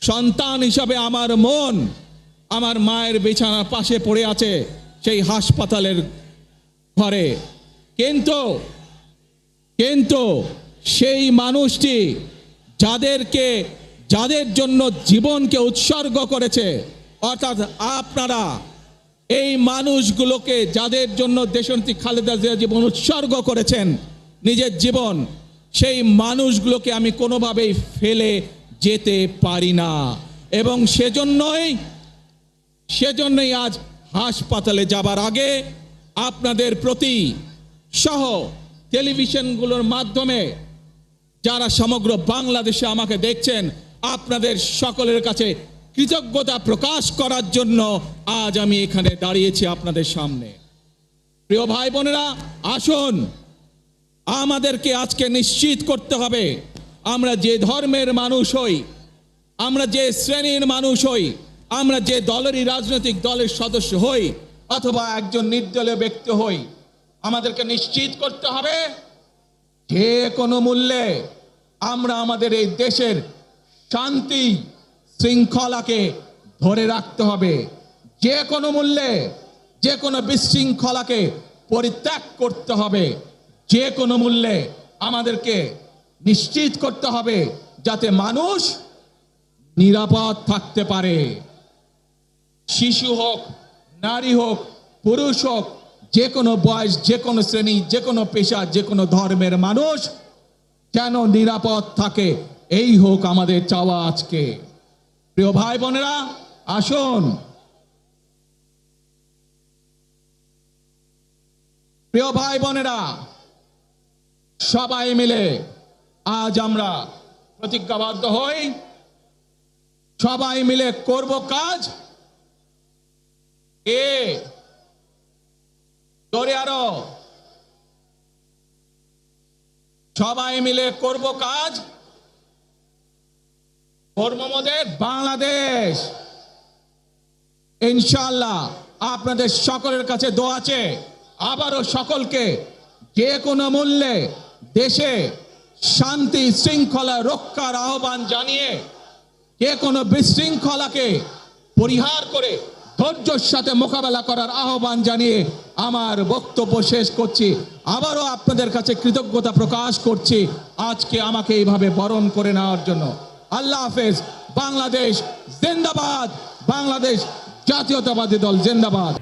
সন্তান হিসাবে আমার মন আমার মায়ের বিছানার পাশে পড়ে আছে সেই হাসপাতালের ঘরে, কিন্তু সেই মানুষটি যাদের জন্য জীবনকে উৎসর্গ করেছে, অর্থাৎ আপনারা এই মানুষগুলোকে যাদের জন্য দেশনেত্রী খালেদা জিয়া জীবন উৎসর্গ করেছেন নিজের জীবন, সেই মানুষগুলোকে আমি কোনোভাবেই ফেলে যেতে পারি না। এবং সেজন্যই আজ হাসপাতালে যাবার আগে আপনাদের প্রতি সহ টেলিভিশনগুলোর মাধ্যমে যারা সমগ্র বাংলাদেশে আমাকে দেখছেন, আপনাদের সকলের কাছে কৃতজ্ঞতা প্রকাশ করার জন্য আজ আমি এখানে দাঁড়িয়েছি আপনাদের সামনে। প্রিয় ভাই বোনেরা, আসুন আমাদেরকে আজকে নিশ্চিত করতে হবে, আমরা যে ধর্মের মানুষ হই, আমরা যে শ্রেণীর মানুষ হই, আমরা যে দলেরই রাজনৈতিক দলের সদস্য হই অথবা একজন নির্দলীয় ব্যক্তি হই, আমাদেরকে নিশ্চিত করতে হবে যে কোনো মূল্যে আমরা আমাদের এই দেশের শান্তি শৃঙ্খলাকে ধরে রাখতে হবে। যে কোনো মূল্যে যে কোনো বিশৃঙ্খলাকে পরিত্যাগ করতে হবে। যে কোনো মূল্যে আমাদেরকে নিশ্চিত করতে হবে যাতে মানুষ নিরাপদ থাকতে পারে। শিশু হোক, নারী হোক, পুরুষ হোক, যে কোনো বয়স, যে কোনো শ্রেণী, যে কোনো পেশা, যে কোনো ধর্মের মানুষ যেন নিরাপদ থাকে, এই হোক আমাদের চাওয়া আজকে। প্রিয় ভাই বোনেরা, আসুন প্রিয় ভাই বোনেরা, সবাই মিলে আজ আমরা প্রতিজ্ঞাবদ্ধ হই, সবাই মিলে করব কাজ। সবাই মিলে করব কাজ, কর্মমোদের বাংলাদেশ। ইনশাআল্লাহ আপনাদের সকলের কাছে দোয়া আছে, আবারও সকলকে যে কোনো মূল্যে দেশে শান্তি শৃঙ্খলা রক্ষার আহ্বান জানিয়ে যে কোনো বিশৃঙ্খলাকে পরিহার করে ধৈর্যের সাথে মোকাবেলা করার আহ্বান জানিয়ে আমার বক্তব্য শেষ করছি। আবারও আপনাদের কাছে কৃতজ্ঞতা প্রকাশ করছি আজকে আমাকে এইভাবে বরণ করে নেওয়ার জন্য। আল্লাহ হাফেজ। বাংলাদেশ জিন্দাবাদ, বাংলাদেশ জাতীয়তাবাদী দল জিন্দাবাদ।